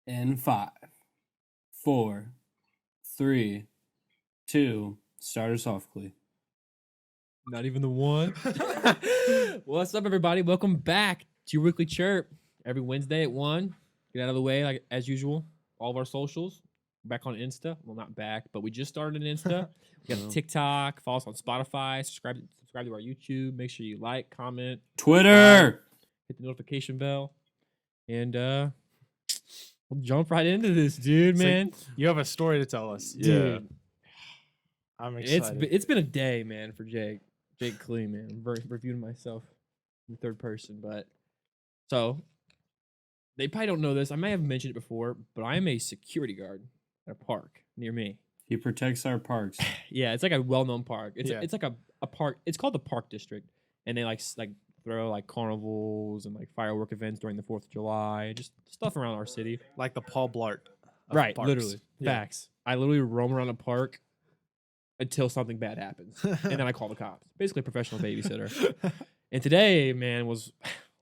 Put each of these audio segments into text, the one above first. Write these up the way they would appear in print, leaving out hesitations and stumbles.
In 5, 4, 3, 2, start us off, Clee. Not even the one. What's up, everybody? Welcome back to your weekly chirp. Every Wednesday at 1. Get out of the way, like as usual. All of our socials. Back on Insta. Well, not back, but we just started an Insta. We got TikTok. Follow us on Spotify. Subscribe to our YouTube. Make sure you like, comment, Twitter! hit the notification bell. And we'll jump right into this, dude, man. You have a story to tell us. Dude. I'm excited. It's been a day, man, for Jake Clee, man. I'm reviewing myself in third person, but so they probably don't know this. I may have mentioned it before, but I am a security guard at a park near me. He protects our parks. Yeah, it's like a well-known park. It's Yeah. it's like a park. It's called the Park District, and they like throw like carnivals and like firework events during the 4th of July, just stuff around our city. Like the Paul Blart. of Right, parks. literally. Yeah. Facts. I literally roam around a park until something bad happens, and then I call the cops. Basically, a professional babysitter. And today, man, was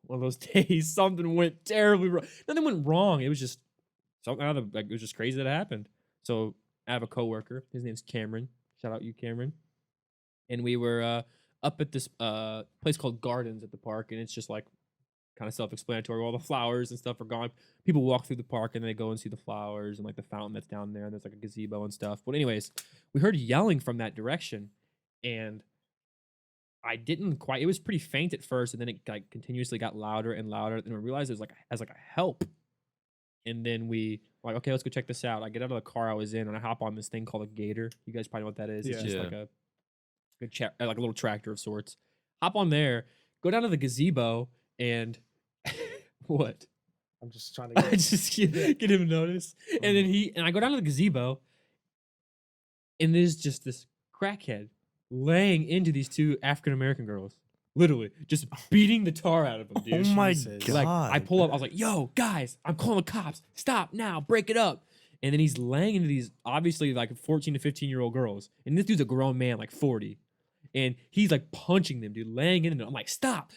one of those days. Something went terribly wrong. Nothing went wrong. It was just something out of it was just crazy that happened. So I have a coworker. His name's Cameron. Shout out you, Cameron. And we were up at this place called Gardens at the park, and it's just like kind of self-explanatory. All the flowers and stuff are gone. People walk through the park and they go and see the flowers and like the fountain that's down there, and there's like a gazebo and stuff. But anyways, we heard yelling from that direction, and I didn't quite. It was pretty faint at first, and then it like continuously got louder and louder, and I realized it was like as like a help. And then we were like, okay, let's go check this out. I get out of the car I was in, and I hop on this thing called a gator. You guys probably know what that is. It's just like like a little tractor of sorts. Hop on there, go down to the gazebo, and what? I'm just trying to I just get him notice. And then I go down to the gazebo, and there's just this crackhead laying into these two African American girls. Literally, just beating the tar out of them, dude. Oh my Jesus. God. Like, I pull up, I was like, yo, guys, I'm calling the cops. Stop now, break it up. And then he's laying into these obviously like 14 to 15-year-old girls. And this dude's a grown man, like 40. And he's like punching them, dude, laying into them. I'm like, stop.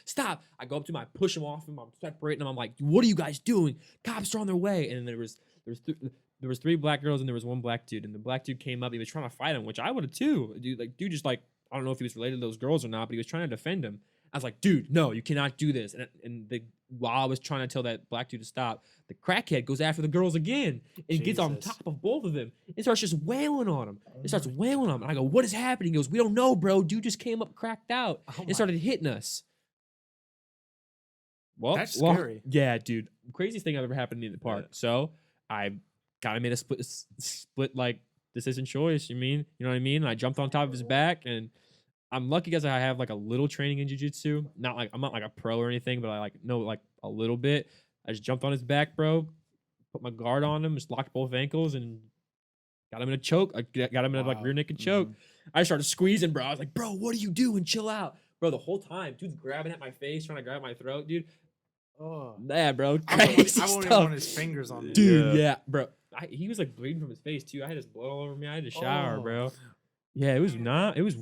I go up to him, I push him off him, I'm separating them. I'm like, what are you guys doing? Cops are on their way. And then there was 3 black girls and there was 1 black dude. And the black dude came up, he was trying to fight him, which I would have too. Dude just like, I don't know if he was related to those girls or not, but he was trying to defend him. I was like, dude, no, you cannot do this. While I was trying to tell that black dude to stop, the crackhead goes after the girls again and gets on top of both of them and starts just wailing on them. It starts wailing on them. And I go, what is happening? He goes, we don't know, bro. Dude just came up cracked out and started hitting us. Well, that's scary. Yeah, dude. Craziest thing I've ever happened in the park. Yeah. So I kind of made a split like decision choice. You know what I mean? And I jumped on top of his back, and I'm lucky because I have like a little training in jiu-jitsu. I'm not like a pro or anything, but I like know like a little bit. I just jumped on his back, bro. Put my guard on him, just locked both ankles, and got him in a choke. I got him in a like rear naked choke. I started squeezing, bro. I was like, bro, what are you doing? Chill out, bro. The whole time, dude's grabbing at my face, trying to grab my throat, dude. Oh, Yeah, bro. I Crazy won't stuff. even want his fingers on me. Dude, yeah, bro. He was like bleeding from his face too. I had his blood all over me. I had to shower, bro. Yeah, it was not. It was.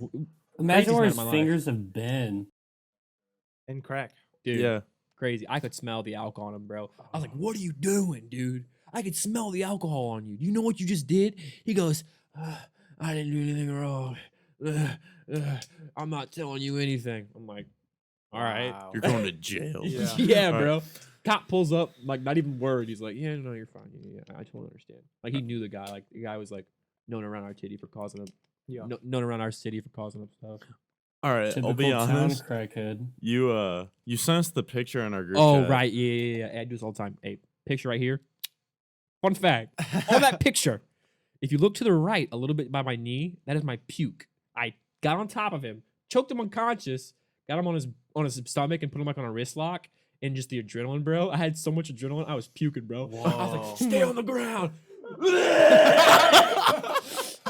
Imagine where craziest his night of my fingers have been. And crack. Dude, Yeah. crazy. I could smell the alcohol on him, bro. I was like, what are you doing, dude? I could smell the alcohol on you. Do you know what you just did? He goes, I didn't do anything wrong. I'm not telling you anything. I'm like, all right. Wow. You're going to jail. Yeah. Yeah, All bro. Cop pulls up, like, not even word. He's like, yeah, no, you're fine. Yeah, I totally understand. Like, he knew the guy. Like, the guy was, like, known around our city for causing up. Yeah. Known around our city for causing up stuff. All right, Typical I'll be town honest. crackhead. You sent us the picture in our group Oh, chat. right. Yeah. I do this all the time. Hey, picture right here. Fun fact. On that picture, if you look to the right a little bit by my knee, that is my puke. I got on top of him, choked him unconscious, got him on his stomach and put him like on a wrist lock. And just the adrenaline, bro. I had so much adrenaline, I was puking, bro. I was like, stay on the ground.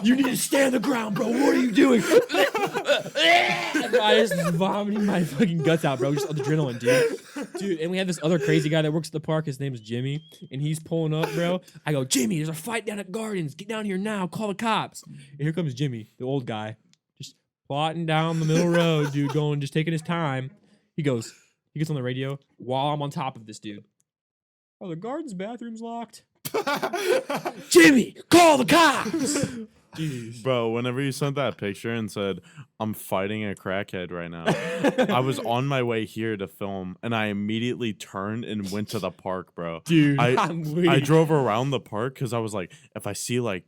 You need to stay on the ground, bro. What are you doing? I just vomiting my fucking guts out, bro. Just adrenaline, dude. And we had this other crazy guy that works at the park. His name is Jimmy. And he's pulling up, bro. I go, Jimmy, there's a fight down at Gardens. Get down here now. Call the cops. And here comes Jimmy, the old guy. Just plotting down the middle road, dude, just taking his time. He gets on the radio while I'm on top of this dude. Oh, the Gardens bathroom's locked. Jimmy, call the cops. Jeez. Bro, whenever you sent that picture and said, I'm fighting a crackhead right now, I was on my way here to film, and I immediately turned and went to the park, bro. Dude, I I'm weak. drove around the park because I was like, if I see like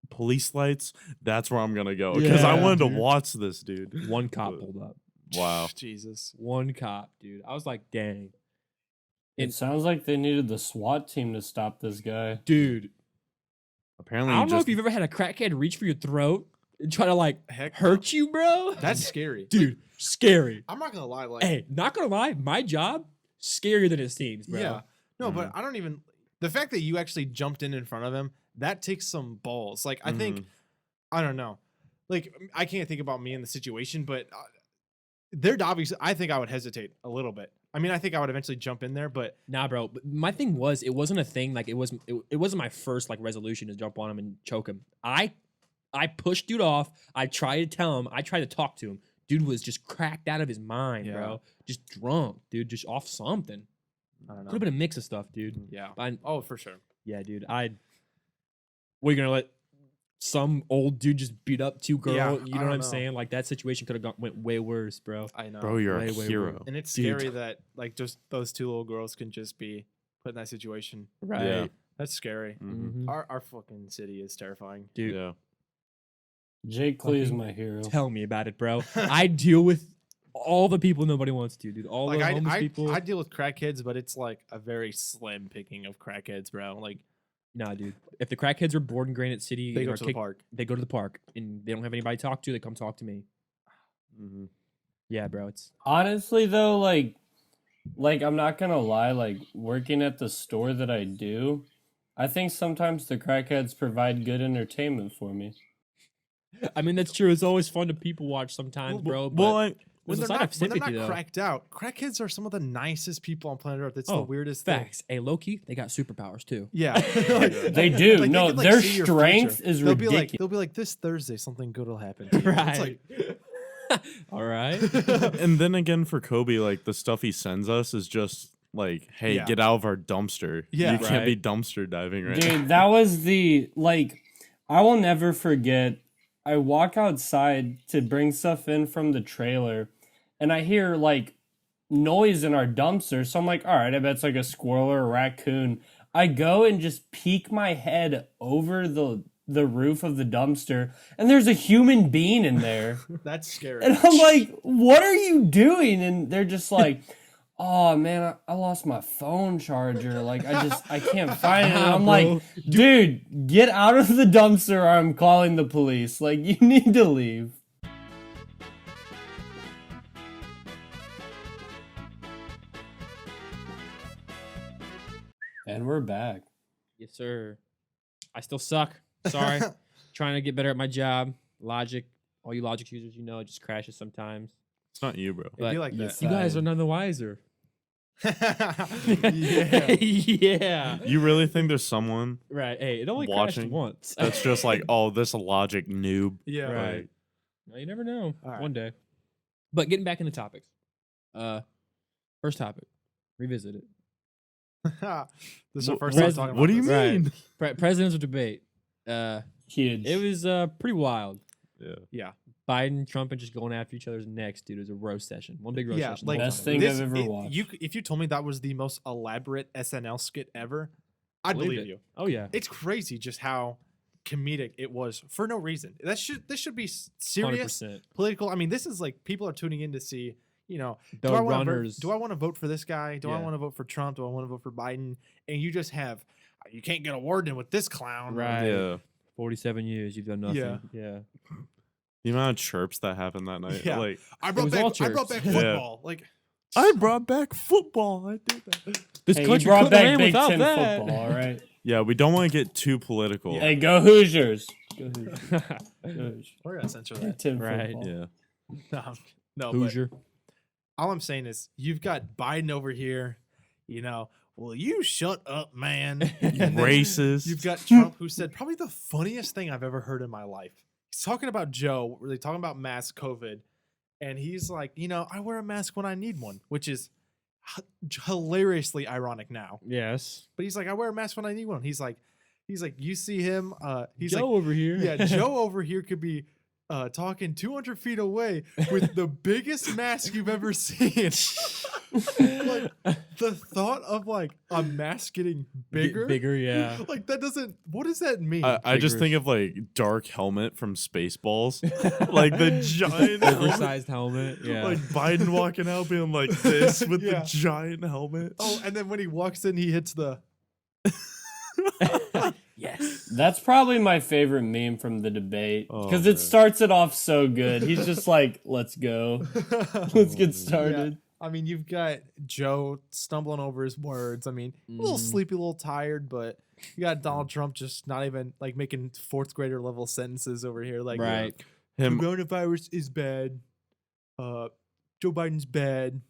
police lights, that's where I'm gonna go. Because I Yeah, wanted dude. to watch this, dude. One cop pulled up. Wow. Jesus. One cop, dude. I was like, dang. It sounds like they needed the SWAT team to stop this guy. Dude, Apparently, I don't know just if you've ever had a crackhead reach for your throat and try to like Heck, hurt you, bro. that's scary. Dude, scary. I'm not gonna lie. Like, Hey, not gonna lie, my job scarier than it seems, bro. yeah, no, but I don't even. The fact that you actually jumped in front of him, that takes some balls. Like, I think, I don't know. Like, I can't think about me in the situation, but they're obviously. I think I would hesitate a little bit. I mean, I think I would eventually jump in there, but Nah, bro. But my thing was, it wasn't a thing. Like, it wasn't my first like resolution to jump on him and choke him. I pushed dude off. I tried to tell him. I tried to talk to him. Dude was just cracked out of his mind, Yeah. bro. Just drunk, dude. Just off something. I don't know. Could have been a mix of stuff, dude. Yeah. But Oh, for sure. yeah, dude. What, you gonna let some old dude just beat up two girls? Yeah, You I know what don't I'm know. saying? Like that situation could have went way worse, bro. I know. bro, you're a Way, way, way. hero. And it's Dude. scary that like just those two little girls can just be put in that situation. Right. Yeah. That's scary. Mhm. Our fucking city is terrifying. Dude, Yeah. Jake Clee is Fucking my hero. tell me about it, bro. I deal with all the people nobody wants to, dude. All Like the homeless I people. deal with crackheads, but it's like a very slim picking of crackheads, bro. Like Nah, dude. If the crackheads are bored in Granite City, they and go are to the kicked- park. They go to the park, and they don't have anybody to talk to. They come talk to me. Yeah, bro. It's Honestly, though, like I'm not gonna lie, like working at the store that I do, I think sometimes the crackheads provide good entertainment for me. I mean, that's true. It's always fun to people watch sometimes, bro. But Well, there's When a they're, side not, of when they're sympathy, not though. cracked out, crackheads are some of the nicest people on planet Earth. It's the Oh, weirdest thing. facts. Hey, Loki, they got superpowers too. Yeah, Like, They do. like, No, can, like, their see your strength future. is they'll be ridiculous. like, they'll be like, this Thursday something good will happen. to you." Right. It's like, All right. And then again, for Kobey, like the stuff he sends us is just like, hey, Yeah. get out of our dumpster. Yeah. You can't be Right. dumpster diving right now. Dude, that was I will never forget. I walk outside to bring stuff in from the trailer, and I hear like noise in our dumpster. So I'm like, all right, I bet it's like a squirrel or a raccoon. I go and just peek my head over the roof of the dumpster, and there's a human being in there. that's scary. And I'm like, what are you doing? And they're just like, oh man, I lost my phone charger. Like I can't find it. And I'm like, dude, get out of the dumpster or I'm calling the police. Like you need to leave. And we're back. Yes, sir. I still suck. Sorry. Trying to get better at my job. Logic. All you Logic users, you know, it just crashes sometimes. It's not you, bro. It'd be but like you that. You guys are Fine. none the wiser. yeah. Yeah. You really think there's someone Right. Hey, it only Watching. crashed once. that's just like, oh, this logic noob? Yeah. Right. Well, you never know. All right. One day. But getting back into topics. First topic. Revisit it. This is our Wh- first what- time talking what do about you this. mean? Right. Presidential debate. Huge. It was pretty wild. Yeah. Yeah. Biden, Trump, and just going after each other's necks, dude. It was a roast session. One big roast Yeah, session. like the whole Best time. thing I've ever watched. If you told me that was the most elaborate SNL skit ever, I'd believe it. you. Oh yeah. It's crazy just how comedic it was for no reason. This should be serious 100%. political. I mean, this is like people are tuning in to see. You know, The do I wanna runners. do I want to vote for this guy? Do I Yeah. want to vote for Trump? Do I want to vote for Biden? And you just have, you can't get a word in with this clown. Right. Yeah. 47 years, you've done nothing. Yeah. Yeah. The amount of chirps that happened that night. Yeah. Like, I brought was all back chirps. Yeah. football. Like I brought back football. I did that. This Hey, you country brought couldn't have back ran Big without Ten that. football, all right? Yeah, we don't want to get too political. Hey, go Hoosiers. Go Hoosiers. Go Hoosiers. we're gonna censor Big that. Ten Right. football. Yeah. No, Hoosier. But all I'm saying is you've got Biden over here. You know, will you shut up, man? And then Racist. You've got Trump, who said probably the funniest thing I've ever heard in my life. He's talking about Joe, really talking about mask COVID, and he's like, you know, I wear a mask when I need one, which is hilariously ironic now. Yes. But he's like, I wear a mask when I need one. He's like, you see him. He's Joe like, over here. yeah, Joe over here could be talking 200 feet away with the biggest mask you've ever seen. Like the thought of like a mask getting bigger, Bigger, yeah. like that doesn't. What does that mean? I just think of like Dark Helmet from Spaceballs, like the giant helmet. Oversized helmet. Yeah. Like Biden walking out being like this with Yeah. the giant helmet. Oh, and then when he walks in, he hits the. Yes. That's probably my favorite meme from the debate Oh, because man. it starts it off so good. He's just like, "Let's go, let's get started." I mean, you've got Joe stumbling over his words. I mean, a little sleepy, a little tired, but you got Donald Trump just not even like making fourth grader level sentences over here. Like, Right. Him, coronavirus is bad. Joe Biden's bad.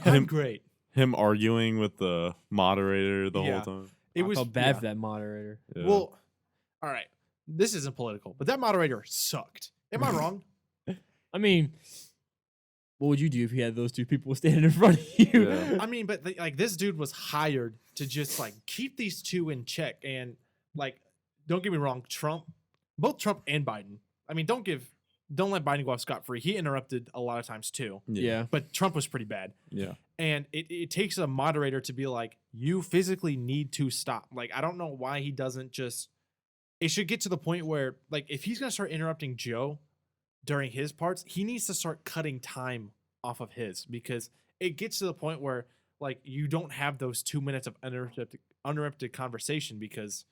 I'm him, great. him arguing with the moderator the Yeah. whole time. It I was felt bad yeah. for that moderator. Yeah. Well, all right. This isn't political, but that moderator sucked. Am I wrong? I mean, what would you do if you had those two people standing in front of you? Yeah. I mean, but like this dude was hired to just like keep these two in check, and like, don't get me wrong, both Trump and Biden. I mean, don't let Biden go off scot free. He interrupted a lot of times too, Yeah. but Trump was pretty bad. Yeah. And it takes a moderator to be like, you physically need to stop. Like, I don't know why he doesn't just. It should get to the point where, like, if he's gonna start interrupting Joe during his parts, he needs to start cutting time off of his, because it gets to the point where like you don't have those 2 minutes of uninterrupted conversation because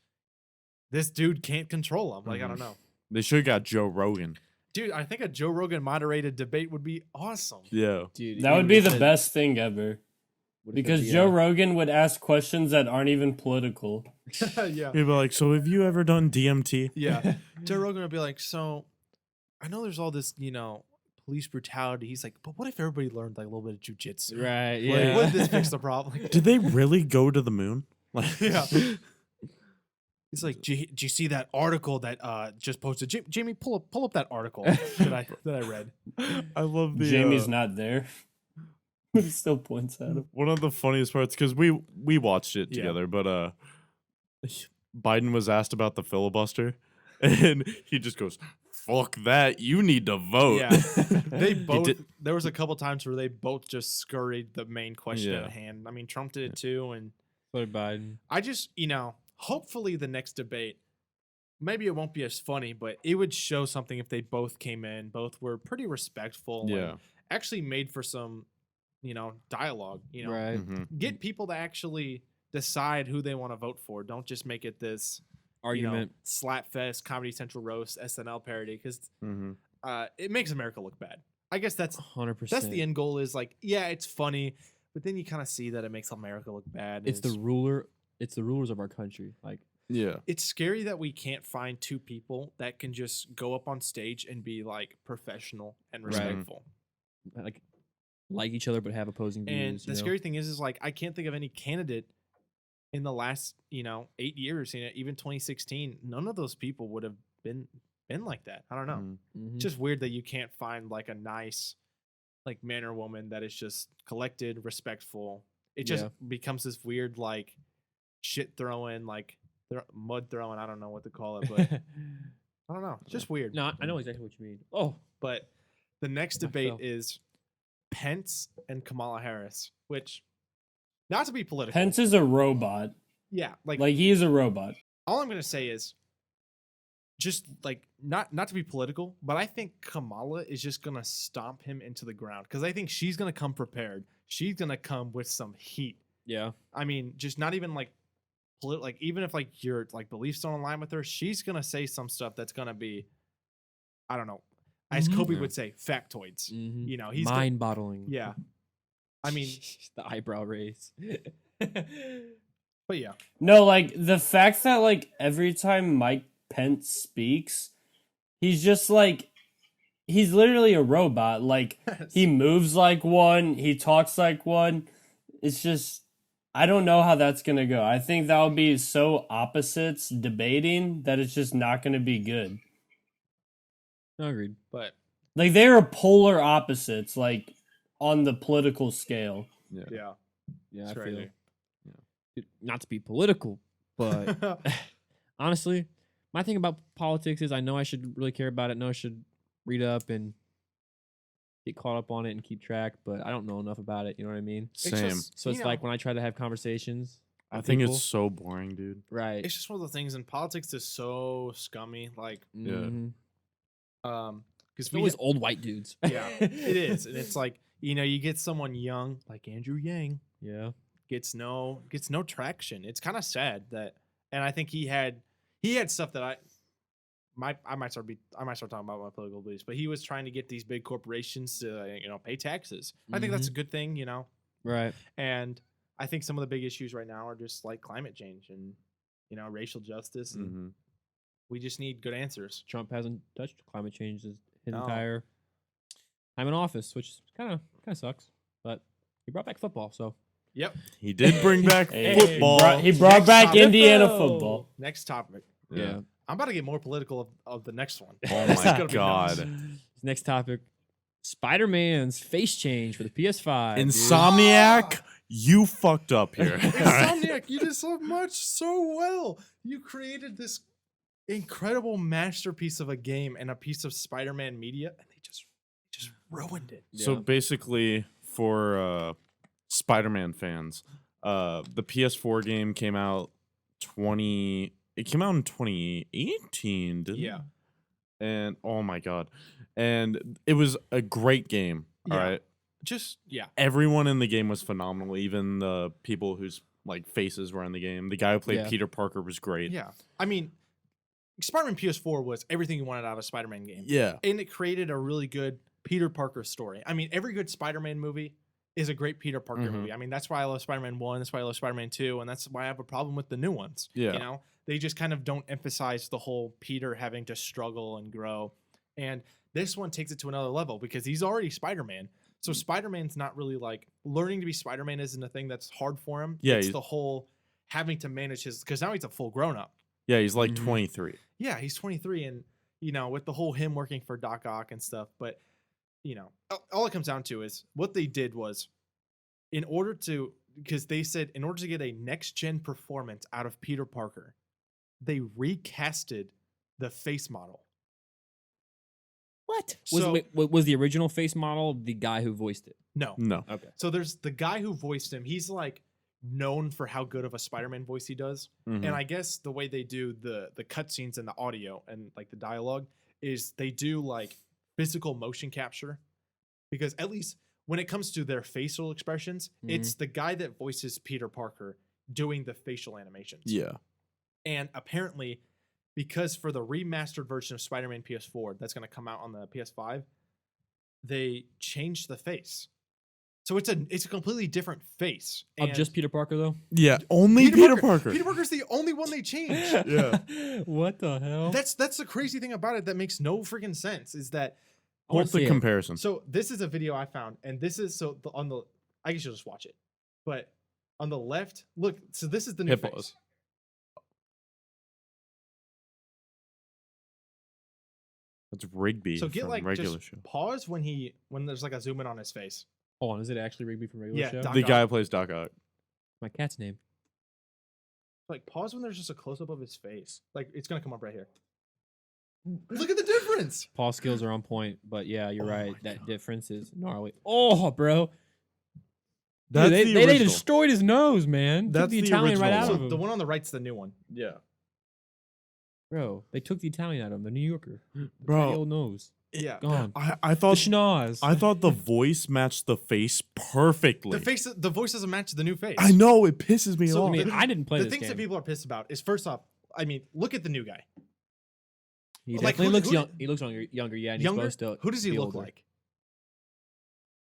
this dude can't control him. Like, I don't know. They should have got Joe Rogan. Dude, I think a Joe Rogan moderated debate would be awesome. Yeah. Dude, That would be the best thing ever What if because the, Joe Rogan would ask questions that aren't even political. Yeah. He'd be like, so have you ever done DMT? Yeah. Joe Rogan would be like, so I know there's all this, police brutality. He's like, but what if everybody learned like a little bit of jujitsu? Right. Like, Yeah. wouldn't this fix the problem? Did they really go to the moon? Like, Yeah. He's like, do you see that article that just posted? Jamie, pull up that article that I read. I love the Jamie's not there. But he still points at him. one of the funniest parts, because we watched it Yeah. together, but Biden was asked about the filibuster, and he just goes, "Fuck that! You need to vote." Yeah, they both. did- There was a couple times where they both just scurried the main question Yeah. at hand. I mean, Trump did it too, and So did Biden. I just, hopefully the next debate, maybe it won't be as funny, but it would show something if they both came in, both were pretty respectful, Yeah. and actually made for some, dialogue. Right. Mhm. Get people to actually decide who they want to vote for. Don't just make it this Argument. Slapfest, Comedy Central roast, SNL parody, because Mhm. it makes America look bad. I guess that's 100%. the end goal. Is like, yeah, it's funny, but then you kind of see that it makes America look bad. It's the ruler. It's the rulers of our country. Like, Yeah. It's scary that we can't find two people that can just go up on stage and be like professional and Right. respectful. like each other but have opposing views. And the scary thing is like I can't think of any candidate in the last 8 years, even 2016. None of those people would have been like that. I don't know. Mhm. Mhm. It's just weird that you can't find like a nice like man or woman that is just collected, respectful. It just Yeah. becomes this weird like shit throwing, like mud throwing. I don't know what to call it, but I don't know. It's just weird. No, I know exactly what you mean. Oh, But the next I debate fell. is Pence and Kamala Harris, which, not to be political, Pence is a robot. yeah, like Like he is a robot. all I'm gonna say is, just like not to be political, but I think Kamala is just gonna stomp him into the ground because I think she's gonna come prepared. She's gonna come with some heat. yeah. I mean, just not even like like even if like your like beliefs don't align with her, she's gonna say some stuff that's gonna be, I don't know, as Mhm. Kobe Yeah. would say, factoids. Mhm. He's gonna- mind boggling. yeah. I mean, the eyebrow raise. but yeah, No, like the fact that like every time Mike Pence speaks, he's just like he's literally a robot. Like he moves like one, he talks like one. It's just I don't know how that's gonna go. I think that would be so opposites debating that it's just not gonna be good. No, agreed. but Like they are polar opposites, like on the political scale. yeah. Yeah, It's I feel. crazy. Not to be political, but honestly, my thing about politics is I know I should really care about it. Know I should read up and get caught up on it and keep track, but I don't know enough about it. You know what I mean? Same. So it's like when I try to have conversations. I with think people, it's so boring, dude. right. It's just one of the things in politics is so scummy. Like, Yeah. Mhm. because It's always old white dudes. yeah, it is, and it's like you get someone young like Andrew Yang Yeah. gets no traction. It's kind of sad that, and I think he had stuff that I might start talking about my political beliefs, but he was trying to get these big corporations to pay taxes. I think that's a good thing, Right. and I think some of the big issues right now are just like climate change and racial justice, and Mm-hmm. we just need good answers. Trump hasn't touched climate change his No. entire time in office, which kind of sucks. But he brought back football, so Yep. He did bring back Hey, football. He brought Next back topic. Indiana Football. football. Next topic. yeah. I'm about to get more political of the next one. Oh This is my gonna be god. nuts. Next topic: Spider-Man's face change for the PS5. dude. Insomniac, you fucked up here. Insomniac, you did so much so well. You created this incredible masterpiece of a game and a piece of Spider-Man media, and they just ruined it. So Yeah. basically, for Spider-Man fans, the PS4 game came out It came out in 2018, didn't Yeah. it? And oh my god, and it was a great game. All Yeah. right, Just everyone in the game was phenomenal. Even the people whose like faces were in the game. The guy who played Yeah. Peter Parker was great. yeah. I mean, Spider-Man PS4 was everything you wanted out of a Spider-Man game. Yeah. And it created a really good Peter Parker story. I mean, every good Spider-Man movie is a great Peter Parker Mhm. movie. I mean, that's why I love Spider-Man 1, that's why I love Spider-Man 2, and that's why I have a problem with the new ones. Yeah. They just kind of don't emphasize the whole Peter having to struggle and grow. And this one takes it to another level because he's already Spider-Man. So Spider-Man's not really like learning to be Spider-Man isn't a thing that's hard for him. Yeah, It's he's- the whole having to manage his, because now he's a full grown up. Yeah, he's like Mhm. 23. Yeah, he's 23 and, with the whole him working for Doc Ock and stuff. But, all it comes down to is what they did was because they said in order to get a next gen performance out of Peter Parker, they recasted the face model. What? So- Was the original face model the guy who voiced it? No. No. Okay. So there's the guy who voiced him. He's like known for how good of a Spider-Man voice he does. Mhm. And I guess the way they do the cutscenes and the audio and like the dialogue is they do like physical motion capture, because at least when it comes to their facial expressions, it's the guy that voices Peter Parker doing the facial animations. Yeah. And apparently, because for the remastered version of Spider-Man PS4 that's going to come out on the PS5, they changed the face. So it's a completely different face. Of And just Peter Parker though. Yeah. Only Peter Parker. Peter Parker's the only one they changed. Yeah. What the hell? That's the crazy thing about it that makes no freaking sense is that. I wanna What's the see it. comparison? So this is a video I found, and this is on the. I guess you'll just watch it, but on the left, look. So this is the new Hippos. face. That's Rigby So get from like regular just show. pause when there's like a zoom in on his face. Hold on, is it actually Rigby from regular Yeah, show? Doc The Ock. guy who plays Doc Ock. My cat's name. Like pause when there's just a close up of his face. Like it's gonna come up right here. Look at the difference. Paul skills are on point, but yeah, you're Oh right. my That God. difference is gnarly. Oh, bro. That's Dude, the they original. destroyed his nose, man. Took That's the the Italian right original out So of him. the one on the right's the new one. Yeah. Bro, they took the Italian out of him. The New Yorker. The Bro. tiny old nose. Yeah. Gone. I The thought schnoz. I thought the voice matched the face perfectly. The voice doesn't match the new face. I know it pisses me So I off. mean, I didn't play The this things game. that people are pissed about is first off, I mean, look at the new guy. He like, definitely who- looks who- young. He looks younger, yeah. And Younger. he's supposed to Who does he be look older. like?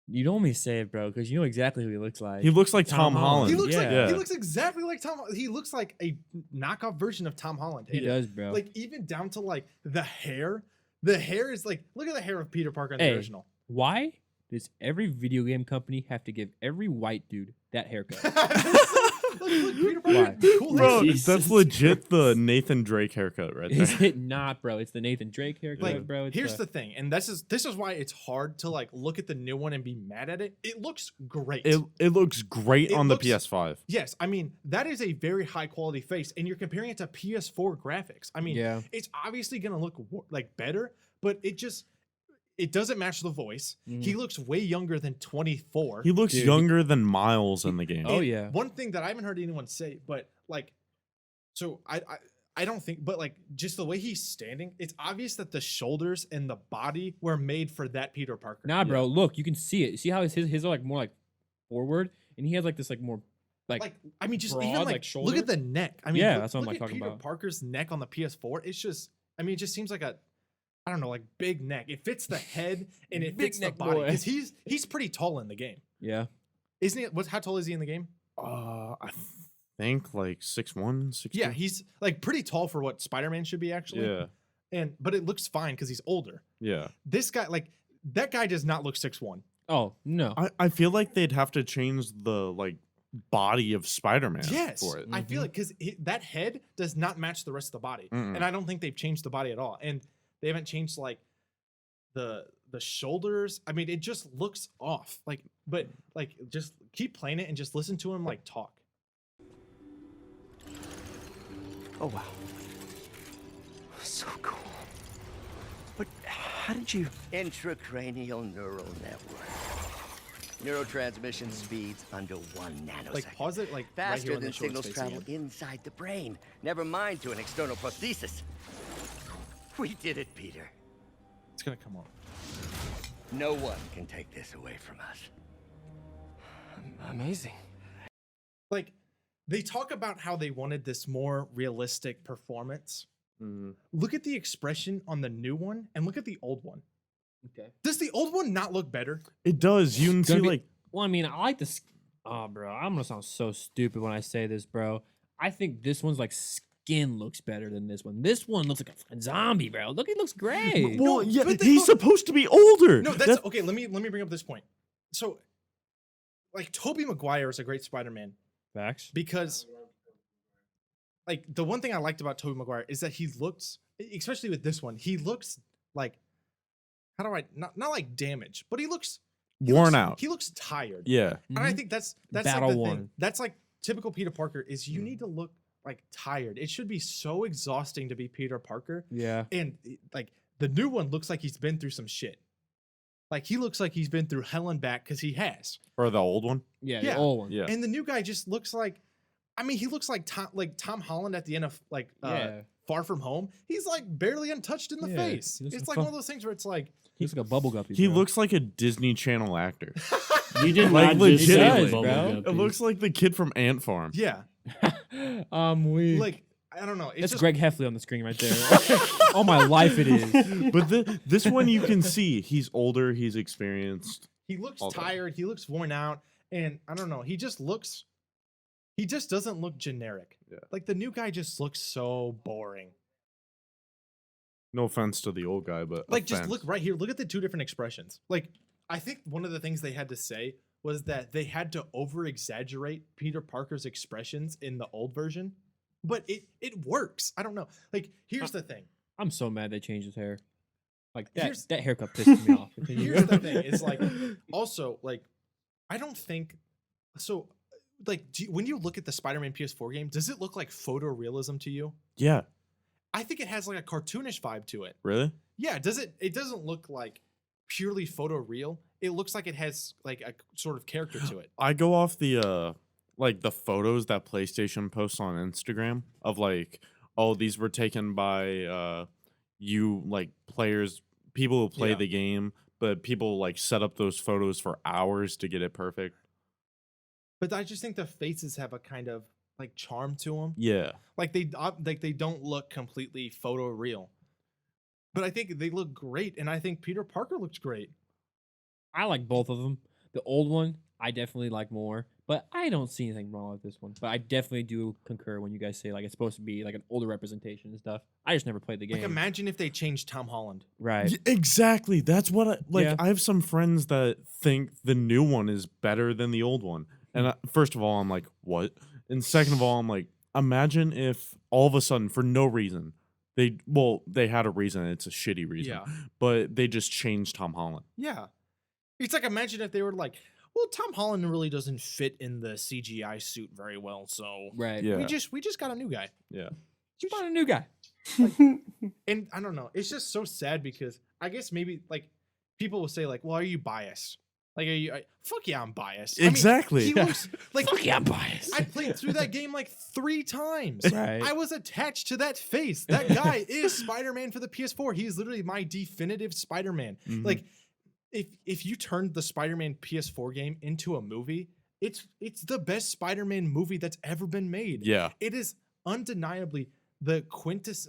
You don't want me to say it, bro, because you know exactly who he looks like. He looks like Tom Tom Holland. Holland. He looks like Yeah. he looks exactly like Tom. He looks like a knockoff version of Tom Holland. He does, bro. Like even down to like the hair. The hair is like look at the hair of Peter Parker in the Hey. original. Why does every video game company have to give every white dude that haircut? look, Peter Parker. Why? Cool Bro, hair. Jesus that's legit the Nathan Drake haircut right there. Is it not, bro? It's the Nathan Drake haircut, Like, bro. It's here's the thing, and this is why it's hard to like look at the new one and be mad at it. It looks great. It looks great It on looks- the PS5. Yes, I mean that is a very high quality face, and you're comparing it to PS4 graphics. I mean, Yeah. it's obviously gonna look like better, but it doesn't match the voice. He looks way younger than 24. He looks Dude, younger than Miles in the game. Oh, And yeah. One thing that I haven't heard anyone say, but like, so I don't think, but like just the way he's standing, it's obvious that the shoulders and the body were made for that Peter Parker. Nah, bro. Look, you can see it. See how his are like more like forward, and he has like this like more like I mean, just broad, even like, look at shoulder? the neck. I mean, Yeah, look- that's what I'm, look like, at talking Peter about. Parker's neck on the PS4. It's just, I mean, it just seems like I don't know, like big neck. It fits the head and it Big fits the neck body boy. because he's pretty tall in the game, yeah. isn't he? How tall is he in the game? I think like 6'1", 6'2". Yeah, he's like pretty tall for what Spider-Man should be actually. Yeah. But it looks fine because he's older. Yeah. This guy, like that guy, does not look 6'1". Oh no. I feel like they'd have to change the like body of Spider-Man Yes, for it. I feel like because that head does not match the rest of the body, Mm-mm. and I don't think they've changed the body at all, and they haven't changed like the shoulders. I mean, it just looks off. Like, but like, just keep playing it and just listen to him like talk. Oh, wow. So cool. But how did you... Intracranial neural network. Neurotransmission speeds under 1 nanosecond. Like, pause it like right Faster here when they than show his signals face travel again. inside the brain. Never mind to an external prosthesis. We did it, Peter. It's gonna come on. No one can take this away from us. Amazing. Like, they talk about how they wanted this more realistic performance. Mhm. Look at the expression on the new one and look at the old one. Okay. Does the old one not look better? It does. You can see Gonna be- like Well, I mean, I like this. Oh, bro, I'm gonna sound so stupid when I say this, bro. I think this one's like skin looks better than this one. This one looks like a fucking zombie, bro. Look, he looks great. well, No, yeah, but they he's look- supposed to be older. No, that's okay. Let me bring up this point. So, like, Tobey Maguire is a great Spider-Man Facts. because, like, the one thing I liked about Tobey Maguire is that he looks, especially with this one, he looks like, how do I not like damaged, but he looks worn out. He looks tired. Yeah. And I think that's Battle like the worn. thing. That's like typical Peter Parker is you need to look like tired. It should be so exhausting to be Peter Parker. Yeah. And like the new one looks like he's been through some shit. Like he looks like he's been through hell and back because he has. Or the old one. Yeah. Yeah. The old one. Yeah. And the new guy just looks like, I mean, he looks like Tom Holland at the end of like Yeah. Far From Home. He's like barely untouched in the Yeah, face. he looks It's like like fun. one of those things where it's like, He looks like a bubble guppy. He bro. looks like a Disney Channel actor. You did Like, not just say legitimately. Bubble Bro. Guppy. It looks like the kid from Ant Farm. yeah, I'm weak. like I don't know. It's That's just, Greg Heffley on the screen right there. All my life it is. But this one you can see he's older, he's experienced. He looks all that. tired. He looks worn out, and I don't know. He just doesn't look generic. Yeah. Like the new guy just looks so boring. No offense to the old guy, but Like just offense. look right here. Look at the two different expressions. Like I think one of the things they had to say was that they had to over exaggerate Peter Parker's expressions in the old version, but it works. I don't know. Like here's the thing. I'm so mad they changed his hair. Like Here's- that haircut pissed me off. Continue. Here's the thing. It's like also like I don't think so. Like when you look at the Spider-Man PS4 game, does it look like photorealism to you? Yeah, I think it has like a cartoonish vibe to it. really? Yeah, does it? It doesn't look like purely photoreal. It looks like it has like a sort of character to it. I go off the like the photos that PlayStation posts on Instagram of like, oh, these were taken by you like players, people who play Yeah. the game, but people like set up those photos for hours to get it perfect. But I just think the faces have a kind of like charm to them. Yeah. Like they don't look completely photoreal. But I think they look great, and I think Peter Parker looks great. I like both of them. The old one, I definitely like more, but I don't see anything wrong with this one. But I definitely do concur when you guys say like it's supposed to be like an older representation and stuff. I just never played the game. Like imagine if they changed Tom Holland. Right. Exactly. That's what I like. Yeah. I have some friends that think the new one is better than the old one. And first of all, I'm like, what? And second of all, I'm like, imagine if all of a sudden, for no reason, they had a reason. It's a shitty reason, Yeah. but they just changed Tom Holland. Yeah. It's like, imagine if they were like, well, Tom Holland really doesn't fit in the CGI suit very well, so Right. Yeah. we just got a new guy. Yeah. You bought a new guy. And I don't know, it's just so sad because I guess maybe like people will say like, well, are you biased? Like, fuck yeah, I'm biased. Exactly. I mean, he looks like, Fuck yeah, I'm biased. I played through that game like 3 times. Right. I was attached to that face. That guy is Spider-Man for the PS4. He's literally my definitive Spider-Man. Mhm. Like, if you turned the Spider-Man PS4 game into a movie, it's the best Spider-Man movie that's ever been made. Yeah. It is undeniably the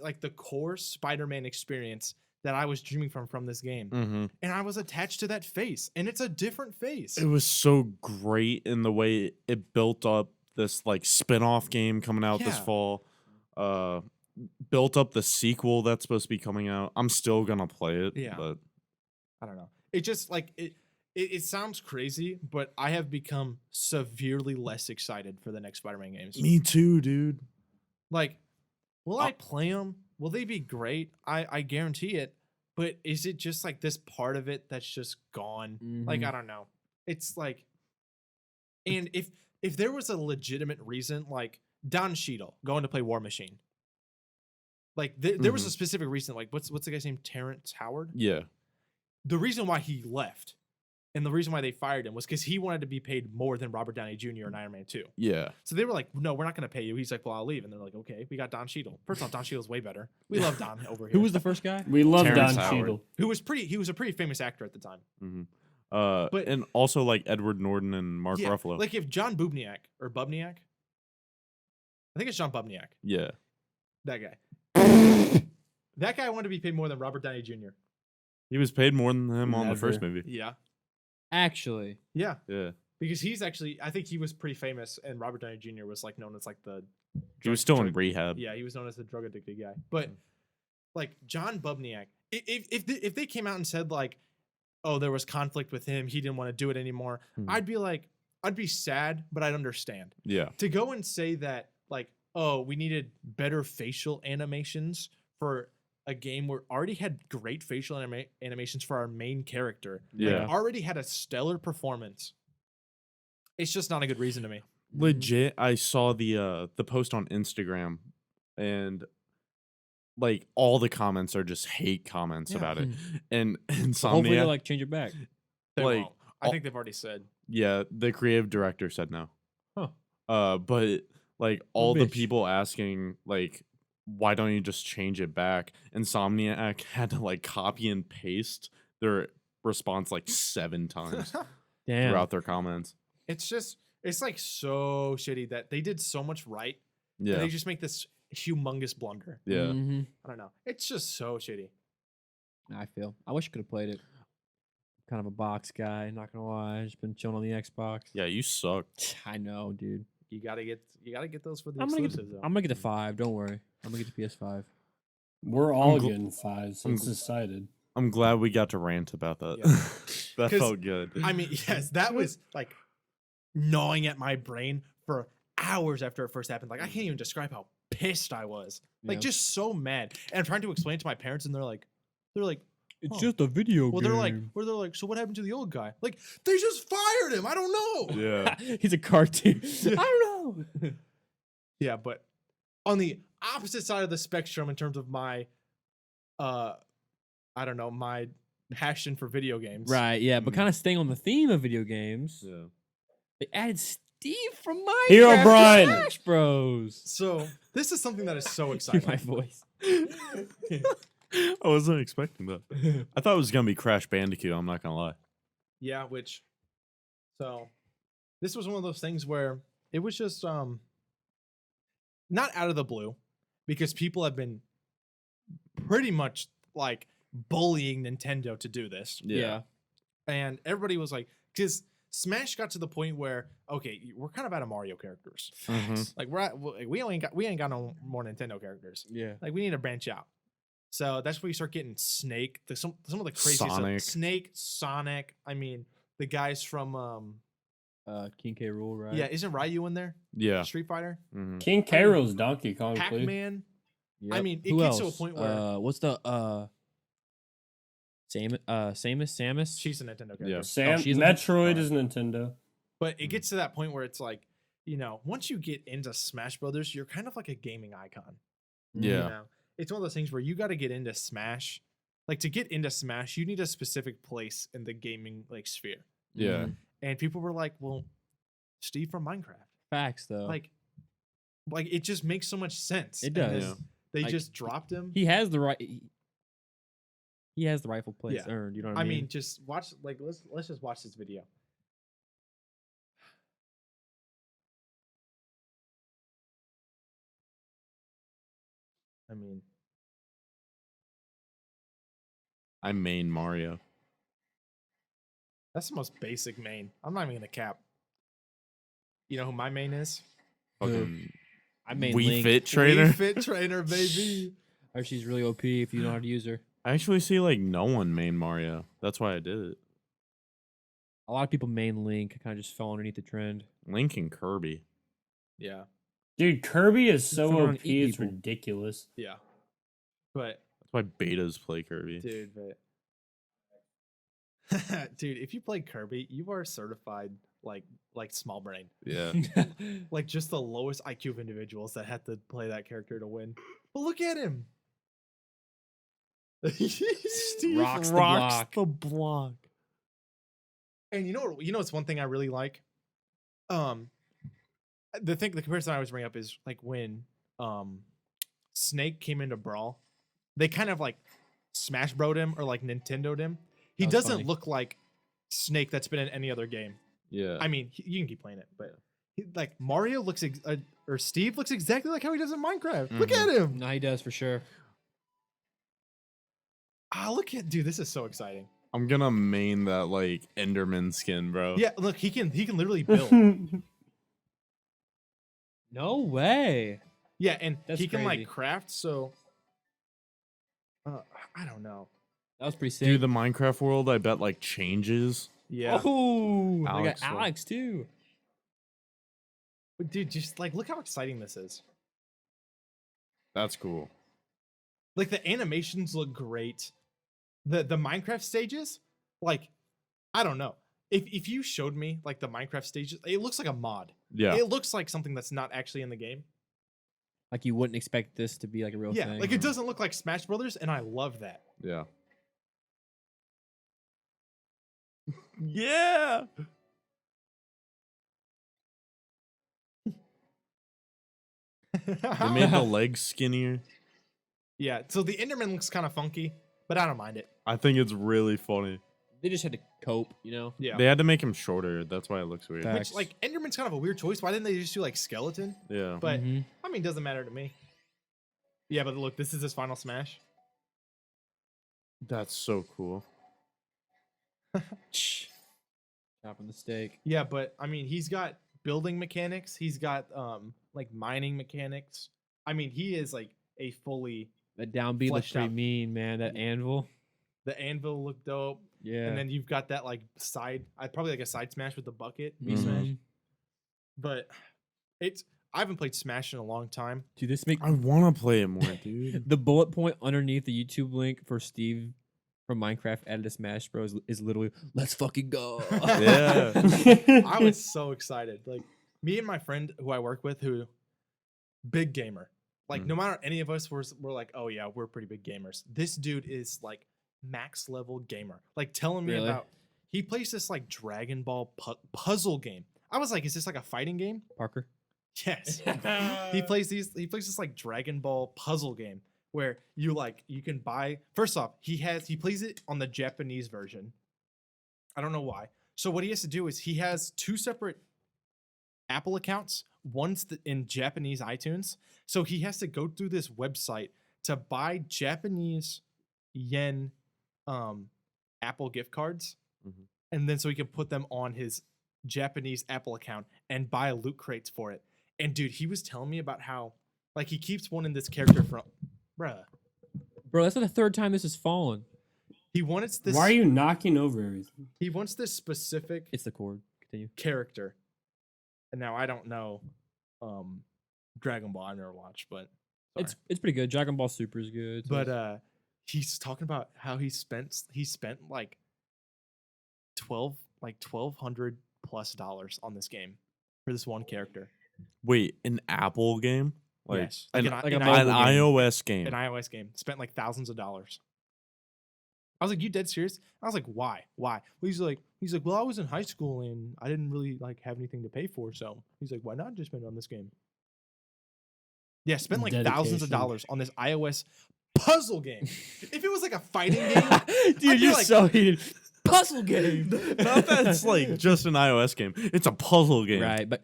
like the core Spider-Man experience that I was dreaming from this game. Mm-hmm. And I was attached to that face, and it's a different face. It was so great in the way it built up this like spin-off game coming out this Yeah. fall. Built up the sequel that's supposed to be coming out. I'm still gonna play it. Yeah. But I don't know. It just like it sounds crazy, but I have become severely less excited for the next Spider-Man games. me too, dude. Like, will I play them? Will they be great? I guarantee it. But is it just like this part of it that's just gone? Like, I don't know. It's like, and if there was a legitimate reason, like Don Cheadle going to play War Machine, like there was a specific reason. Like, what's the guy's name? Terrence Howard. Yeah. The reason why he left and the reason why they fired him was because he wanted to be paid more than Robert Downey Jr. in Iron Man 2. Yeah. So they were like, no, we're not going to pay you. He's like, well, I'll leave. And they're like, okay, we got Don Cheadle. First off, Don Cheadle's way better. We love Don over here. Who was the first guy? We love Terrence Don Howard. Cheadle. He was a pretty famous actor at the time. Mm-hmm. But- And also like Edward Norton and Mark Yeah, Ruffalo. like if John Bubniak, I think it's John Bubniak, yeah. that guy. That guy wanted to be paid more than Robert Downey Jr. He was paid more than him on the first Never. movie. Yeah. Actually. Yeah. Yeah. Because he's actually, I think he was pretty famous, and Robert Downey Jr. was like known as like the. He was still in drug- rehab. Yeah, he was known as the drug addicted guy. But like John Bubniak, if they came out and said like, oh, there was conflict with him, he didn't want to do it anymore, Mhm. I'd be like, I'd be sad, but I'd understand. Yeah. To go and say that like, oh, we needed better facial animations for a game where already had great facial animations for our main character. Yeah. Like, already had a stellar performance. It's just not a good reason to me. Legit, I saw the post on Instagram, and like all the comments are just hate comments Yeah. about it. And Hopefully Insomniac, they'll like change it back. They Like, won't. I think they've already said. yeah, the creative director said no. Huh. But like all the bitch. people asking like, why don't you just change it back? Insomniac had to like copy and paste their response like 7 times Damn. throughout their comments. It's like so shitty that they did so much right. And Yeah, they just make this humongous blunder. yeah. Mhm. I don't know. It's just so shitty. I wish I could have played it. Kind of a box guy, not gonna lie. Just been chilling on the Xbox. Yeah, you suck. I know, dude. You gotta get those for the I'm gonna exclusives though. get the 5. Don't worry. I'm gonna get the PS5. We're all gl- getting 5s. I'm It's gl- decided. I'm glad we got to rant about that. Yeah. That 'Cause felt good. I mean, yes, that was like gnawing at my brain for hours after it first happened. Like I can't even describe how pissed I was. Like Yeah. just so mad. And I'm trying to explain it to my parents, and they're like, It's Huh. just a video well, they're like, so what happened to the old guy? Like they just fired him. I don't know. Yeah. He's a cartoon. I don't know. Yeah, but on the opposite side of the spectrum in terms of my I don't know, my passion for video games. Right, yeah, but Mhm. kind of staying on the theme of video games, Yeah. they added Steve from Minecraft Hero to Brian. Smash Bros. So this is something that is so Hear exciting. my voice. I wasn't expecting that. I thought it was gonna be Crash Bandicoot. I'm not gonna lie. Yeah, so this was one of those things where it was just not out of the blue, because people have been pretty much like bullying Nintendo to do this. Yeah. And everybody was like, because Smash got to the point where, okay, we're kind of out of Mario characters. Mhm. Like we ain't got no more Nintendo characters. Yeah. Like we need to branch out. So that's where you start getting Snake. Some of the crazy Sonic. stuff. Snake, Sonic. I mean, the guys from King K. Rool, right? Yeah, isn't Ryu in there? Yeah. Street Fighter, Mhm. King K. Rool's Donkey Kong, please. Pac-Man. I Yep. mean, it Who gets to a else? point where what's the Samus? she's a Nintendo character. Yeah. Sam, she's a- Metroid alright. is Nintendo. But it gets to that point where it's like, once you get into Smash Brothers, you're kind of like a gaming icon. Yeah. You know? It's one of those things where you got to get into Smash. Like to get into Smash, you need a specific place in the gaming sphere. Yeah. Mhm. And people were like, "Well, Steve from Minecraft." Facts though. Like it just makes so much sense. It And does. then Yeah. They Like, just dropped him. he has the right. He has the rightful place Yeah. earned. You know what I I mean, just watch. Let's just watch this video. I mean, I main Mario. that's the most basic main. I'm not even gonna cap. You know who my main is? Fucking I mean, Wii Link. Fit trainer. Wii Fit trainer, baby. Or she's really OP if you know how to use her. I actually see like no one main Mario. That's why I did it. A lot of people main Link. Kind of just fell underneath the trend. Link and Kirby. Yeah, Dude, Kirby is so Someone OP, eat it's people. ridiculous. yeah. But That's why betas play Kirby. dude, dude, if you play Kirby, you are certified like small brain. Yeah. Like just the lowest IQ of individuals that have to play that character to win. But look at him. Steve Rocks the block. the block. And you know what's one thing I really like? The comparison I always bring up is like when Snake came into Brawl, they kind of like Smash Bro'd him or like Nintendo'd him. He That was doesn't funny. look like Snake that's been in any other game. Yeah. I mean, you can keep playing it, but like Mario looks or Steve looks exactly like how he does in Minecraft. Look at him. No, he does for sure. Look at dude. This is so exciting. I'm gonna main that like Enderman skin, bro. Yeah, look, he can literally build. No way. Yeah, and That's he can crazy. like craft. So, I don't know. That was pretty sick. Dude, the Minecraft world, I bet like changes. Yeah, Oh, they Alex, got Alex too. but dude, just like look how exciting this is. That's cool. Like the animations look great. The Minecraft stages, like, I don't know. If you showed me like the Minecraft stages, it looks like a mod. Yeah. It looks like something that's not actually in the game. Like you wouldn't expect this to be like a real Yeah, thing. like it doesn't look like Smash Brothers, and I love that. Yeah. Yeah. They made the legs skinnier. Yeah, so the Enderman looks kind of funky, but I don't mind it. I think it's really funny. They just had to cope, you know. Yeah. They had to make him shorter. That's why it looks weird. Facts. Which, like, Enderman's kind of a weird choice. Why didn't they just do, like, skeleton? Yeah. But, Mhm. I mean, doesn't matter to me. Yeah, but look, this is his final smash. That's so cool. Chopping the steak. Yeah, but, I mean, he's got building mechanics. He's got, like, mining mechanics. I mean, he is, like, a fully... That downbeat looks Fleshed pretty out. mean, man. That anvil. The anvil looked dope. Yeah. And then you've got that, like, probably, like, a side smash with the bucket. B Mhm. smash. Mhm. But I haven't played Smash in a long time. Dude, this make I want to play it more, dude. the bullet point underneath the YouTube link for Steve from Minecraft added to Smash Bros is literally "Let's fucking go." Yeah. I was so excited. Like me and my friend who I work with, who big gamer. Like no matter any of us, we're like, oh yeah, we're pretty big gamers. This dude is like max level gamer. Like telling me Really? about he plays this like Dragon Ball puzzle game. I was like, is this like a fighting game? Parker. Yes. He plays this like Dragon Ball puzzle game where you can buy. First off, he plays it on the Japanese version. I don't know why. So what he has to do is he has two separate Apple accounts. One's in Japanese iTunes. So he has to go through this website to buy Japanese yen Apple gift cards. Mhm. And then so he can put them on his Japanese Apple account and buy loot crates for it. And dude, he was telling me about how like he keeps wanting this character from bruh. Bro, that's the third time this has fallen. He wants this Why are you knocking over everything? he wants this specific It's the cord. Continue. character. And now I don't know Dragon Ball. I never watched, but It's pretty good. Dragon Ball Super is good. so it's- but he's talking about how he spent like $1,200+ on this game for this one character. Wait, an Apple game? Like Yes. an, Like an an mobile game. iOS game. An iOS game. Spent like thousands of dollars. I was like, you dead serious? I was like, why? Well, he's like, well, I was in high school and I didn't really like have anything to pay for, so he's like, why not just spend it on this game? Yeah, spend like thousands of Dedication. dollars on this iOS puzzle game. If it was like a fighting game, I'd Dude, be you're like, so heated. Puzzle game. Not that it's like just an iOS game. It's a puzzle game. Right, but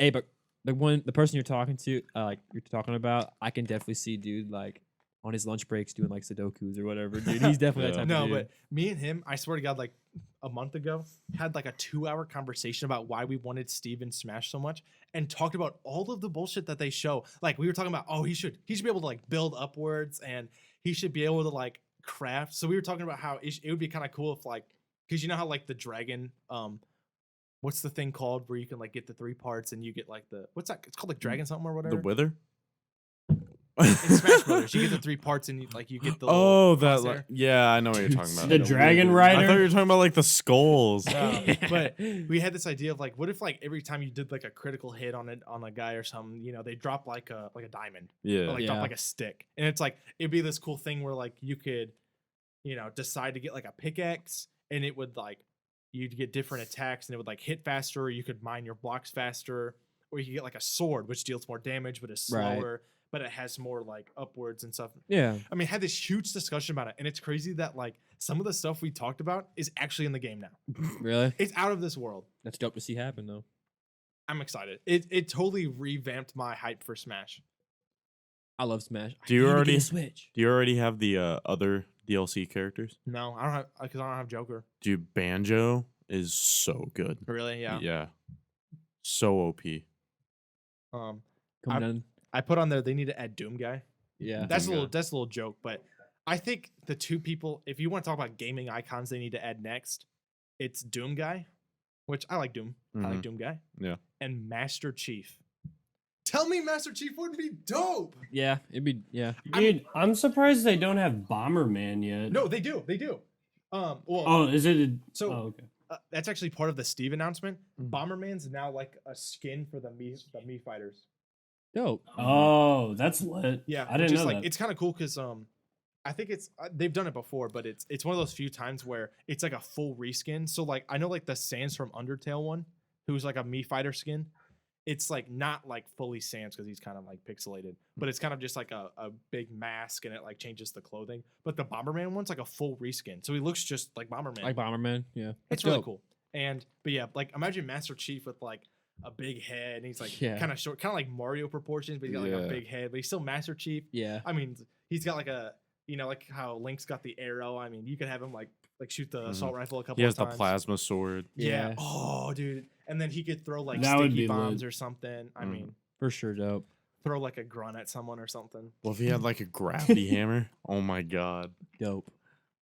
the person you're talking to, like you're talking about, I can definitely see, dude, like on his lunch breaks doing like Sudokus or whatever. Dude, he's definitely that type no, of dude. but me and him, I swear to God, like a month ago, had like a 2-hour conversation about why we wanted Steve in Smash so much, and talked about all of the bullshit that they show. Like we were talking about, oh, he should be able to like build upwards, and he should be able to like craft. So we were talking about how it would be kind of cool if like, because you know how like the dragon, what's the thing called where you can like get the 3 parts and you get like what's that? It's called like dragon something or whatever. The Wither? In Smash Brothers, you get the 3 parts and you get the Oh, little that crosshair. like, yeah, I know what you're talking about. The Dragon I Rider. thought you were talking about like the skulls. But we had this idea of like, what if like every time you did like a critical hit on a guy or something, you know, they drop like a diamond, or Yeah. like drop Yeah. like a stick, and it's like it'd be this cool thing where like you could, you know, decide to get like a pickaxe, and it would like you'd get different attacks, and it would like hit faster, or you could mine your blocks faster, or you could get like a sword which deals more damage but is Right. slower, but it has more like upwards and stuff. Yeah. I mean, had this huge discussion about it, and it's crazy that like some of the stuff we talked about is actually in the game now. Really? It's out of this world. That's dope to see happen though. I'm excited. It totally revamped my hype for Smash. I love Smash. Do you I need to get already- a Switch? Do you already have the other DLC characters? No, I don't have because I don't have Joker. Dude, Banjo is so good. Really? Yeah. Yeah. So OP. Um, Come down. I put on there they need to add Doom Guy. Yeah. That's a Doom little Guy. joke, but I think the 2 people, if you want to talk about gaming icons, they need to add next. It's Doom Guy, which I like Doom. I like Mhm. Doom Guy. Yeah. And Master Chief. Tell me Master Chief wouldn't be dope. Yeah. It'd be Dude, I'm surprised they don't have Bomberman yet. No, they do. They do. Well, Oh, is it? So- oh, okay. that's actually part of the Steve announcement. Mhm. Bomberman's now like a skin for the Mii fighters. dope. Oh, that's lit. Yeah, I didn't which is know like that. it's kind of cool because I think it's they've done it before, but it's one of those few times where it's like a full reskin. So like I know like the Sans from Undertale one, who's like a Mii fighter skin. It's like not like fully Sans because he's kind of like pixelated, but it's kind of just like a big mask and it like changes the clothing. But the Bomberman one's like a full reskin, so he looks just like Bomberman. Like Bomberman. Yeah. It's really cool. But yeah, like imagine Master Chief with like a big head and he's like Yeah. kind of short, kind of like Mario proportions, but he's got like a Yeah. big head, but he's still Master Chief. Yeah. I mean, he's got like a, you know, like how Link's got the arrow. I mean, you could have him like shoot the assault rifle a couple He has of the times. plasma sword. Yeah. Yeah. Oh, dude. And then he could throw like That would sticky be bombs lit. or something. I Mhm. mean, For sure, dope. throw like a grunt at someone or something. Well, if he had like a gravity hammer, oh my god. Dope.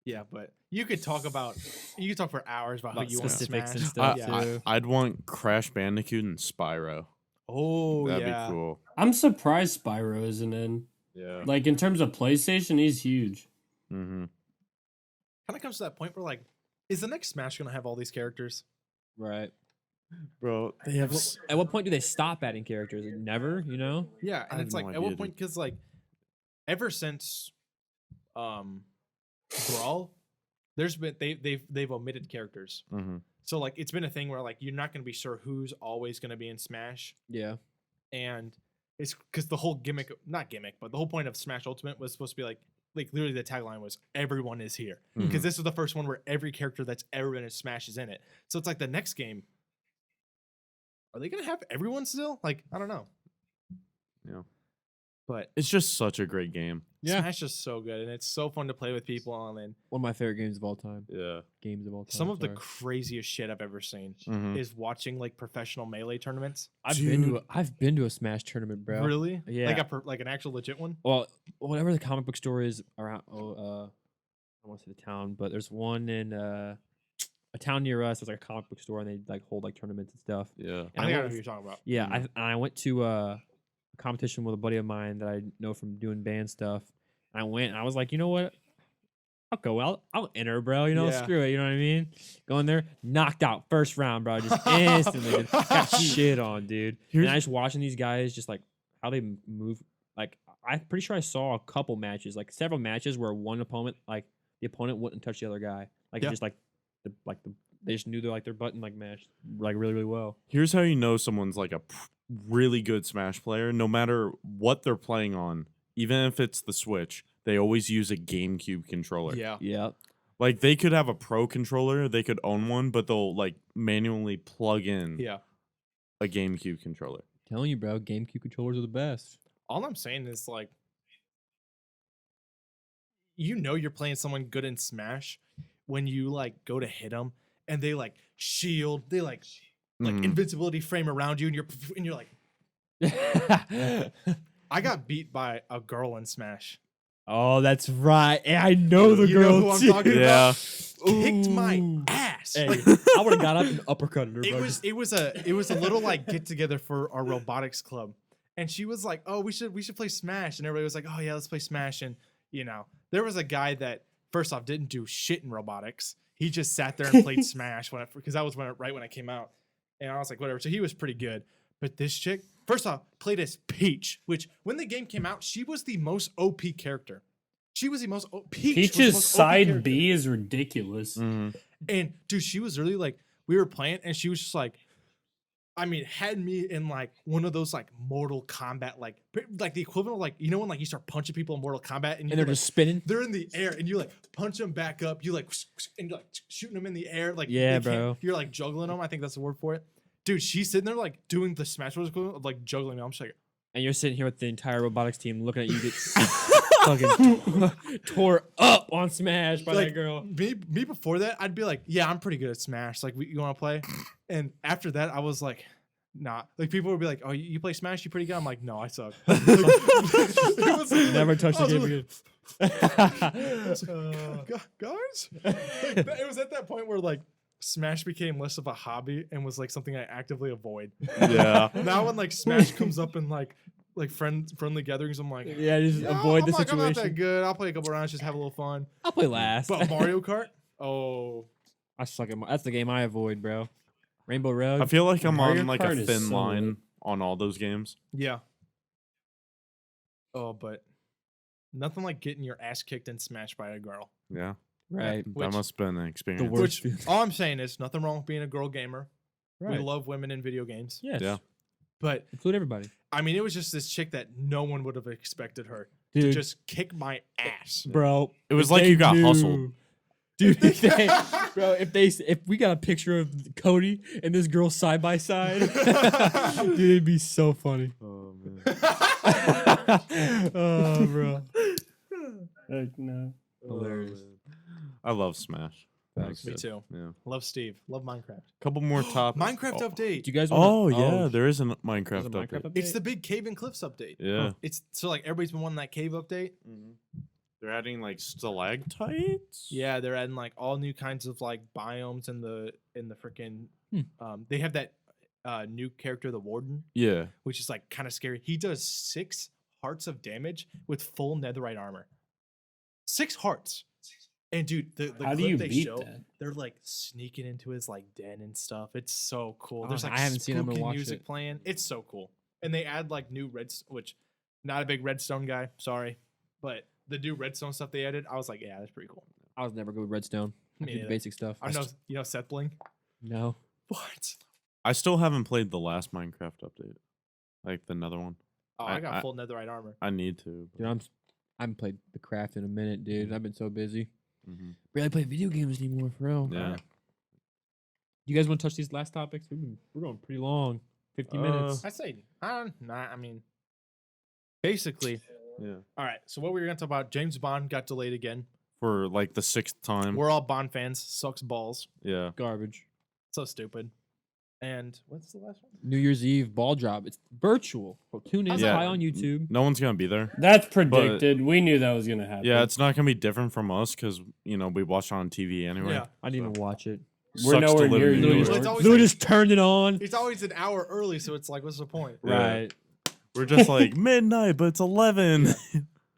Yeah, but you could talk for hours about, About who you want to specifics smash. and stuff. Yeah. too. I'd want Crash Bandicoot and Spyro. Oh, That'd yeah. be cool. I'm surprised Spyro isn't in. Yeah. Like in terms of PlayStation, he's huge. Mm-hmm. Kind of comes to that point where like, is the next Smash gonna have all these characters? Right. Bro, they have. At what point do they stop adding characters? Never, you know? Yeah, I and have it's like no at idea, what point? Because like, ever since, Brawl, there's been they've omitted characters. Mhm. So like, it's been a thing where like you're not gonna be sure who's always gonna be in Smash, Yeah. and it's because the whole gimmick, not gimmick, but the whole point of Smash Ultimate was supposed to be like literally the tagline was everyone is here because Mhm. this is the first one where every character that's ever been in Smash is in it. So it's like the next game. Are they gonna have everyone still? Like, I don't know. Yeah. But It's just such a great game. Yeah. Smash is so good, and it's so fun to play with people. And One of my favorite games of all time. Yeah. Games of all time. some of the sorry. craziest shit I've ever seen Mhm. is watching like professional Melee tournaments. I've been to a Smash tournament, bro. Really? Yeah. Like an actual legit one. Well, whatever the comic book store is around. I want to say the town, but there's one in a town near us. There's like a comic book store, and they like hold like tournaments and stuff. Yeah. And I think I know went who you're talking about. Yeah, I went to a competition with a buddy of mine that I know from doing band stuff. I went, and I was like, you know what? I'll go. I'll enter, bro. You know, Yeah. screw it. You know what I mean? Go in there, knocked out first round, bro. Just instantly dude. Got shit on, dude. And I just watching these guys, just like how they move. Like I'm pretty sure I saw a couple matches, like several matches where one opponent, like the opponent wouldn't touch the other guy, like Yeah. just like they just knew their button like mashed like really really well. Here's how you know someone's like a really good Smash player. No matter what they're playing on, even if it's the Switch, they always use a GameCube controller. Yeah. Yeah. Like they could have a pro controller, they could own one, but they'll like manually plug in Yeah. a GameCube controller. Telling you, bro, GameCube controllers are the best. All I'm saying is like, you know, you're playing someone good in Smash when you like go to hit them and they like shield, they like Mhm. invincibility frame around you, and you're like, I got beat by a girl in Smash. Oh, that's right. And I know the You girl know who I'm too. talking Yeah. about? Kicked my Ooh. ass. Hey, Like, I would have got up and uppercutted her. it bro. was a little like get together for our robotics club, and she was like, "Oh, we should play Smash," and everybody was like, "Oh yeah, let's play Smash." And you know, there was a guy that first off didn't do shit in robotics. He just sat there and played Smash because that was right when it came out, and I was like, whatever. So he was pretty good, but this chick, first off, played as Peach, which when the game came out, she was the most OP character. She was the most Peach was the Peach's most OP side character. B is ridiculous. Mhm. And dude, she was really like, we were playing and she was just like, I mean, had me in like one of those like Mortal Kombat, like the equivalent of like, you know, when like you start punching people in Mortal Kombat and they're like, just spinning. they're in the air and you like punch them back up. You like, and you're like shooting them in the air. Like, Yeah, they can't- bro. You're like juggling them. I think that's the word for it. Dude, she's sitting there like doing the Smash Bros. Equivalent of like juggling them. I'm just like, And you're sitting here with the entire robotics team looking at you get fucking tore up on Smash by like that girl. me before that, I'd be like, yeah, I'm pretty good at Smash. Like, you want to play? And after that, I was like, nah. Like, people would be like, oh, you play Smash? You pretty good? I'm like, no, I suck. Like, it was like- Never touched I the was game really- again. guys, like, it was at that point where like Smash became less of a hobby and was like something I actively avoid. Yeah. Now when like Smash comes up in like friendly gatherings, I'm like, Yeah, just "Yeah, avoid I'm the like, I'm not that situation. good. I'll play a couple rounds, just have a little fun. I'll play last. But Mario Kart, oh, I suck at that's the game I avoid, bro. Rainbow Road. I feel like I'm Mario on like a Kart is thin so line lit. on all those games. yeah. Oh, but nothing like getting your ass kicked and smashed by a girl. Yeah. right. That Which- must have been an experience. worst. Which feeling. all I'm saying is nothing wrong with being a girl gamer. Right. We love women in video games. Yes. Yeah. But Include everybody. I mean, it was just this chick that no one would have expected her to Dude, just kick my ass. bro. It was if like they you got knew- hustled. Dude, if we got a picture of Cody and this girl side by side, dude, it'd be so funny. Oh man. Oh, bro. Like, no. Hilarious. I love Smash. Facts. Me Good. too. Yeah. Love Steve. Love Minecraft. Couple more topics. Minecraft Oh. update. Do you guys Oh want yeah, there is a Minecraft there's a update. Minecraft update? It's the big cave and cliffs update. Yeah. It's so like everybody's been wanting that cave update. They're adding like stalactites. Yeah, they're adding like all new kinds of like biomes in the freaking. They have that new character, the Warden, Yeah. which is like kind of scary. He does 6 hearts of damage with full netherite armor. 6 hearts. And dude, the How do clip you they beat show, that? they're like sneaking into his like den and stuff. It's so cool. Oh, There's like I haven't seen 'em and spooky watched music it. playing. It's so cool. And they add like new which not a big redstone guy, sorry, but the new redstone stuff they added, I was like, yeah, that's pretty cool. I was never good with Redstone. I Me do the neither. basic stuff. I know, you know, Seth Bling. No. What? I still haven't played the last Minecraft update. Like the another one. Oh, I- I got I- full netherite armor. I need to. Dude, I haven't played the craft in a minute, dude. I've been so busy. Mhm. Barely play video games anymore, for real. Yeah. You guys want to touch these last topics? We're going pretty long. 50 minutes. I say, nah, I mean, basically, Yeah. all right. So what we were gonna talk about? James Bond got delayed again. For like the 6th time. We're all Bond fans. Sucks balls. Yeah. Garbage. So stupid. And what's the last one? New Year's Eve ball drop. It's virtual. So tune in. Yeah. Hi on YouTube. No one's gonna be there. That's predicted. We knew that was gonna happen. Yeah, it's not gonna be different from us because we watch it on TV anyway. Yeah. I didn't even watch it. We're Sucks to nowhere live near in New New York. York. It's always Literally like- just turned it on. It's always an hour early, so it's like, what's the point? Yeah. Right. We're just like midnight, but it's 11.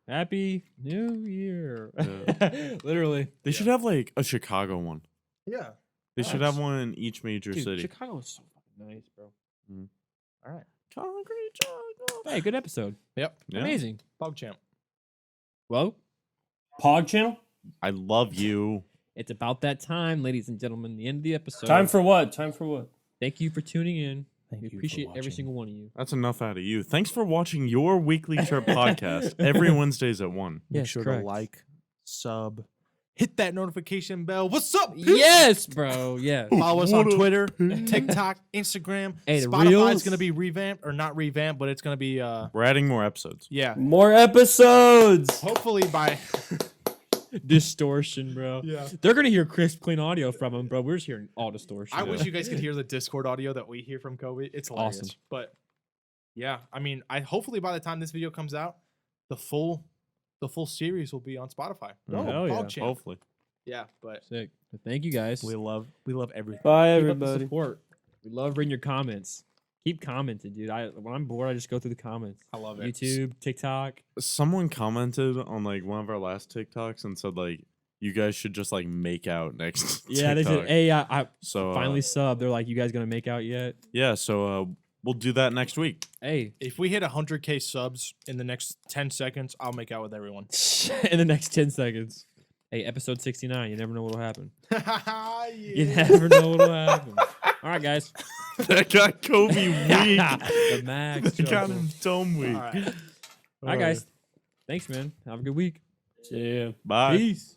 Happy New Year. Yeah. Literally. They should have like a Chicago one. Yeah. They should have one in each major Dude, city. Chicago is so fucking nice, bro. All right. Concrete jungle. Hey, good episode. Yep. Yeah. Amazing. PogChamp. Well, Pog channel? I love you. it's about that time, ladies and gentlemen. The end of the episode. Time for what? Time for what? Thank you for tuning in. Thank We you for appreciate every watching. single one of you. That's enough out of you. Thanks for watching your weekly Chirp podcast every Wednesdays at 1. Make Yes, sure correct. to like, sub, hit that notification bell. What's up? Yes, bro. Yes. Follow us What on up? Twitter, TikTok, Instagram. Hey, the Spotify's Reels. gonna be revamped, or not revamped, but it's gonna be We're adding more episodes. yeah. More episodes. Hopefully by Distortion, bro. yeah. They're gonna hear crisp, clean audio from him, bro. We're just hearing all distortion. I wish you guys could hear the Discord audio that we hear from Kobey. It's hilarious. Awesome. But yeah, I mean, I hopefully by the time this video comes out, the full series will be on Spotify. Oh, hell yeah. PogChamp. Hopefully. Yeah, but Sick. But thank you guys. we love everything. Bye, Keep up the everybody. support. We love reading your comments. Keep commenting, dude. When I'm bored, I just go through the comments. I love it. YouTube, TikTok. Someone commented on like one of our last TikToks and said like you guys should just like make out next Yeah, they TikTok. said, "Hey, I So finally subbed." They're like, "You guys gonna make out yet?" yeah, so we'll do that next week. Hey, If we hit 100K subs in the next 10 seconds, I'll make out with everyone. in the next 10 seconds. Hey, episode 69. You never know what'll happen. You yeah. never know what'll happen. All right, guys. That got Kobey weak. The max. That got chuckle. him dumb weak. All right. All right, guys. Thanks, man. Have a good week. Yeah. Bye. Peace.